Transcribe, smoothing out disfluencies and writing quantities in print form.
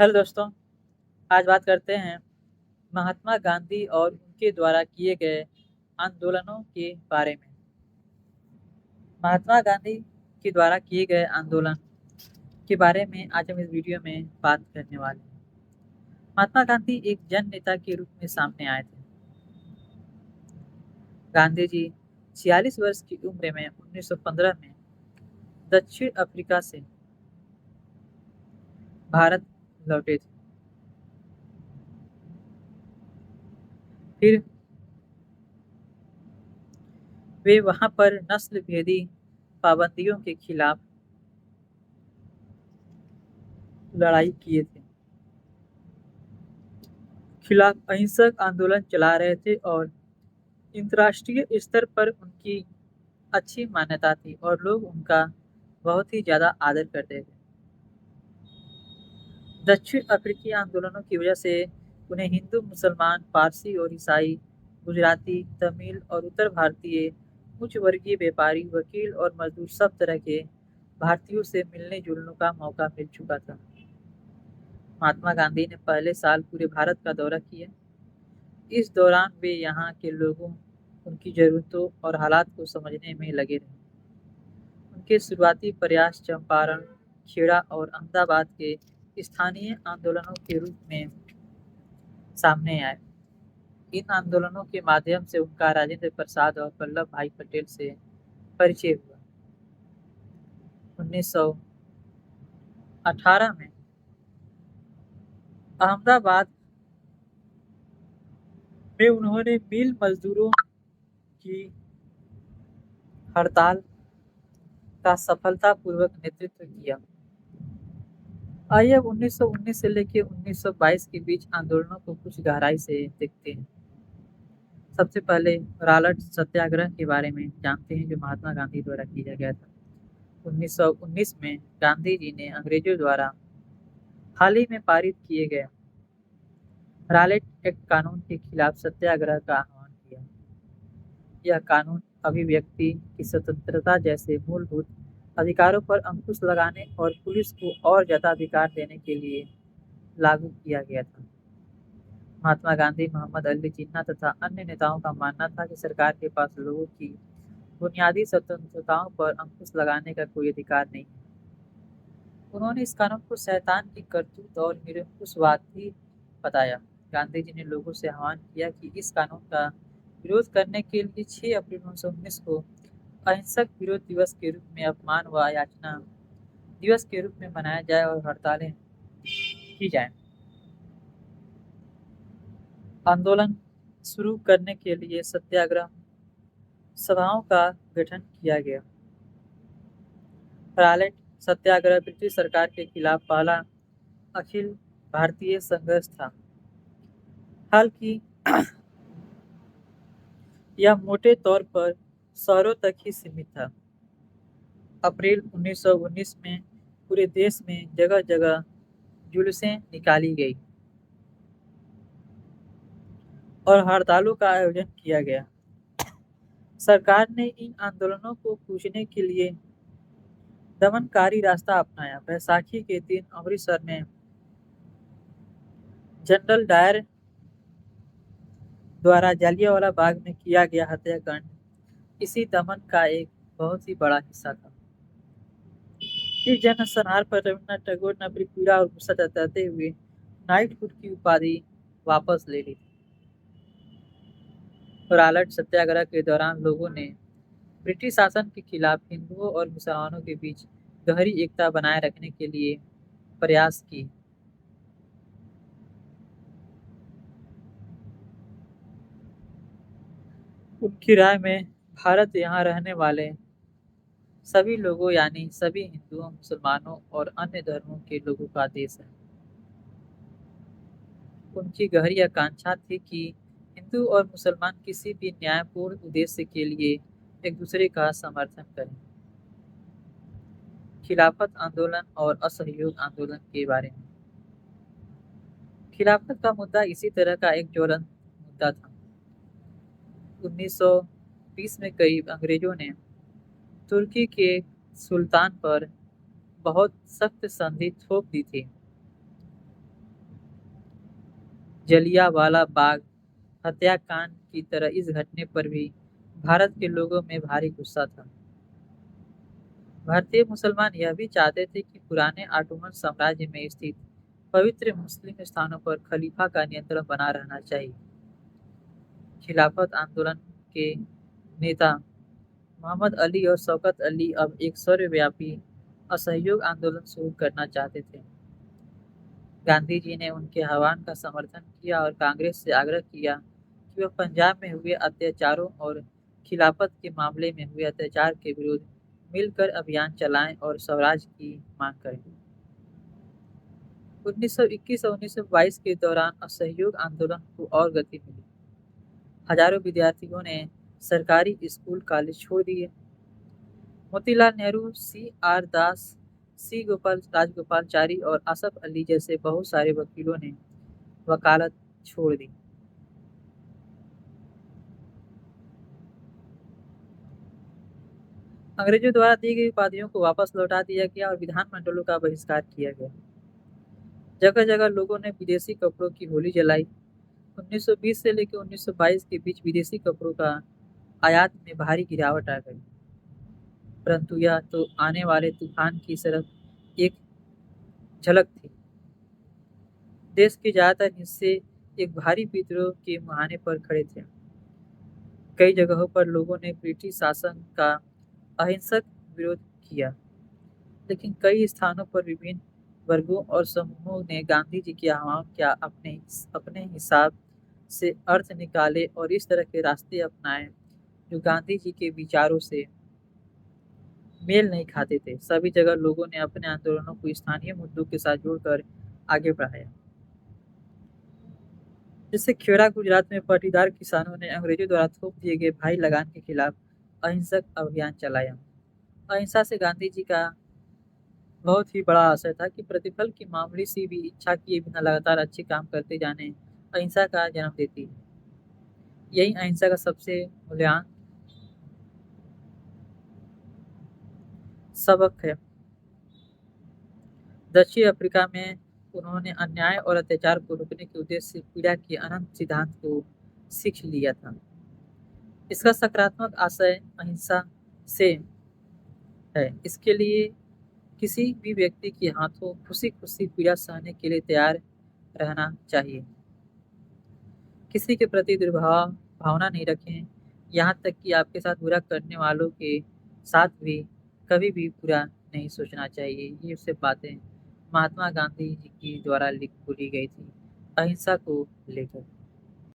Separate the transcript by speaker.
Speaker 1: Hello दोस्तों। आज बात करते हैं महात्मा गांधी और उनके द्वारा किए गए आंदोलनों के बारे में। महात्मा गांधी के द्वारा किए गए आंदोलन के बारे में आज हम इस वीडियो में बात करने वाले हैं। महात्मा गांधी एक जन नेता के रूप में सामने आए थे। गांधी जी 46 वर्ष की उम्र में 1915 में दक्षिण अफ्रीका से भारत लौटे थे। फिर वे वहां पर नस्ल भेदी पाबंदियों के खिलाफ लड़ाई किए थे, खिलाफ अहिंसक आंदोलन चला रहे थे और अंतर्राष्ट्रीय स्तर पर उनकी अच्छी मान्यता थी और लोग उनका बहुत ही ज़्यादा आदर करते थे। दक्षिण अफ्रीकी आंदोलनों की वजह से उन्हें हिंदू, मुसलमान, पारसी और ईसाई, गुजराती, तमिल और उत्तर भारतीय, उच्च वर्गीय व्यापारी, वकील और मजदूर सब तरह के भारतीयों से मिलने जुलने का मौका मिल चुका था। महात्मा गांधी ने पहले साल पूरे भारत का दौरा किया। इस दौरान वे यहाँ के लोगों, उनकी ज़रूरतों और हालात को समझने में लगे रहे। उनके शुरुआती प्रयास चंपारण, खेड़ा और अहमदाबाद के स्थानीय आंदोलनों के रूप में सामने आए। इन आंदोलनों के माध्यम से उनका राजेंद्र प्रसाद और वल्लभ भाई पटेल से परिचय हुआ। 1918 में अहमदाबाद में उन्होंने मिल मजदूरों की हड़ताल का सफलतापूर्वक नेतृत्व किया। आइए अब 1919 से लेकर 1922 के बीच आंदोलनों को कुछ गहराई से देखते हैं। सबसे पहले रालट सत्याग्रह के बारे में जानते हैं, जो महात्मा गांधी द्वारा किया गया था। 1919 में गांधी जी ने अंग्रेजों द्वारा हाल ही में पारित किए गए रालेट एक्ट कानून के खिलाफ सत्याग्रह का आह्वान किया। यह कानून अभिव्यक्ति की स्वतंत्रता जैसे मूलभूत अधिकारों पर अंकुश लगाने और पुलिस को और ज्यादा अधिकार देने के लिए लागू किया गया था। महात्मा गांधी, मोहम्मद अली जिन्ना तथा अन्य नेताओं का मानना था कि सरकार के पास लोगों की बुनियादी स्वतंत्रताओं पर अंकुश लगाने का कोई अधिकार नहीं है। उन्होंने इस कानून को शैतान की करतूत और निरंकुशवादी बताया। गांधी जी ने लोगों से आह्वान किया कि इस कानून का विरोध करने के लिए 6 अप्रैल 1919 को अहिंसक विरोध दिवस के रूप में अपमान व याचना दिवस के रूप में मनाया जाए और हड़तालें की जाए। आंदोलन शुरू करने के लिए सत्याग्रह सभाओं का गठन किया गया। रालेट सत्याग्रह ब्रिटिश सरकार के खिलाफ पहला अखिल भारतीय संघर्ष था। हालांकि यह मोटे तौर पर शहरों तक ही सीमित था। अप्रैल 1919 में पूरे देश में जगह जगह जुलूसें निकाली गई और हड़तालों का आयोजन किया गया। सरकार ने इन आंदोलनों को पूछने के लिए दमनकारी रास्ता अपनाया। बैसाखी के दिन अमृतसर में जनरल डायर द्वारा जलियांवाला बाग में किया गया हत्याकांड इसी दमन का एक बहुत ही बड़ा हिस्सा था। इस जनसंहार पर रविन्द्रनाथ टैगोर ने अपनी पीड़ा और गुस्सा जताते हुए नाइटहुड की उपाधि वापस ले ली। रालट सत्याग्रह के दौरान लोगों ने ब्रिटिश शासन के खिलाफ हिंदुओं और मुसलमानों के बीच गहरी एकता बनाए रखने के लिए प्रयास की। उनकी राय में भारत यहाँ रहने वाले सभी लोगों यानी सभी हिंदुओं, मुसलमानों और अन्य धर्मों के लोगों का देश है। उनकी गहरी आकांक्षा थी कि हिंदू और मुसलमान किसी भी न्यायपूर्ण उद्देश्य के लिए एक दूसरे का समर्थन करें। खिलाफत आंदोलन और असहयोग आंदोलन के बारे में। खिलाफत का मुद्दा इसी तरह का एक ज्वलंत मुद्दा था। 1920 में करीब अंग्रेजों ने तुर्की के सुल्तान पर बहुत सख्त संधि थोप दी थी। जलियांवाला बाग हत्याकांड की तरह इस घटने पर भी भारत के लोगों में भारी गुस्सा था। भारतीय मुसलमान यह भी चाहते थे कि पुराने ऑटोमन साम्राज्य में स्थित पवित्र मुस्लिम स्थानों पर खलीफा का नियंत्रण बना रहना चाहिए। खिलाफत आंदोलन के नेता मोहम्मद अली और शौकत अली अब एक सर्वव्यापी असहयोग आंदोलन शुरू करना चाहते थे। गांधी जी ने उनके आह्वान का समर्थन किया और कांग्रेस से आग्रह किया कि वह पंजाब में हुए अत्याचारों और खिलाफत के मामले में हुए अत्याचार के विरुद्ध मिलकर अभियान चलाएं और स्वराज की मांग करें। 1921 और 1922 के दौरान असहयोग आंदोलन को और गति मिली। हजारों विद्यार्थियों ने सरकारी स्कूल कॉलेज छोड़ दिए। मोतीलाल नेहरू, सी आर दास, सी गोपाल राजगोपालचारी और असफ अली जैसे बहुत सारे वकीलों ने वकालत छोड़ दी। अंग्रेजों द्वारा दी गई उपाधियों को वापस लौटा दिया गया और विधानमंडलों का बहिष्कार किया गया। जगह जगह लोगों ने विदेशी कपड़ों की होली जलाई। 1920 से लेकर 1922 के बीच विदेशी कपड़ों का आयात में भारी गिरावट आ गई, परंतु यह तो आने वाले तूफान की सिर्फ एक झलक थी। देश के ज्यादातर हिस्से एक भारी विद्रोह के मुहाने पर खड़े थे। कई जगहों पर लोगों ने ब्रिटिश शासन का अहिंसक विरोध किया, लेकिन कई स्थानों पर विभिन्न वर्गों और समूहों ने गांधी जी के आह्वान क्या अपने अपने हिसाब से अर्थ निकाले और इस तरह के रास्ते अपनाए जो गांधी जी के विचारों से मेल नहीं खाते थे। सभी जगह लोगों ने अपने आंदोलनों को स्थानीय मुद्दों के साथ जोड़कर आगे बढ़ाया। जिससे खेड़ा गुजरात में पाटीदार किसानों ने अंग्रेजों द्वारा थोप दिए गए भाई लगान के खिलाफ अहिंसक अभियान चलाया। अहिंसा से गांधी जी का बहुत ही बड़ा आशय था कि प्रतिफल की मामूली सी भी इच्छा किए बिना लगातार अच्छे काम करते जाने अहिंसा का जन्म देती है। यही अहिंसा का सबसे मूल्यवान सबक है। दक्षिण अफ्रीका में उन्होंने अन्याय और अत्याचार को रोकने के उद्देश्य से पीड़ा के अनंत सिद्धांत को सीख लिया था। इसका सकारात्मक आशय अहिंसा से है। इसके लिए किसी भी व्यक्ति के हाथों खुशी खुशी पीड़ा सहने के लिए तैयार रहना चाहिए। किसी के प्रति दुर्भाव भावना नहीं रखें, यहाँ तक कि आपके साथ बुरा करने वालों के साथ भी कभी भी बुरा नहीं सोचना चाहिए। ये सब बातें महात्मा गांधी जी की द्वारा लिख बोली गई थी अहिंसा को लेकर।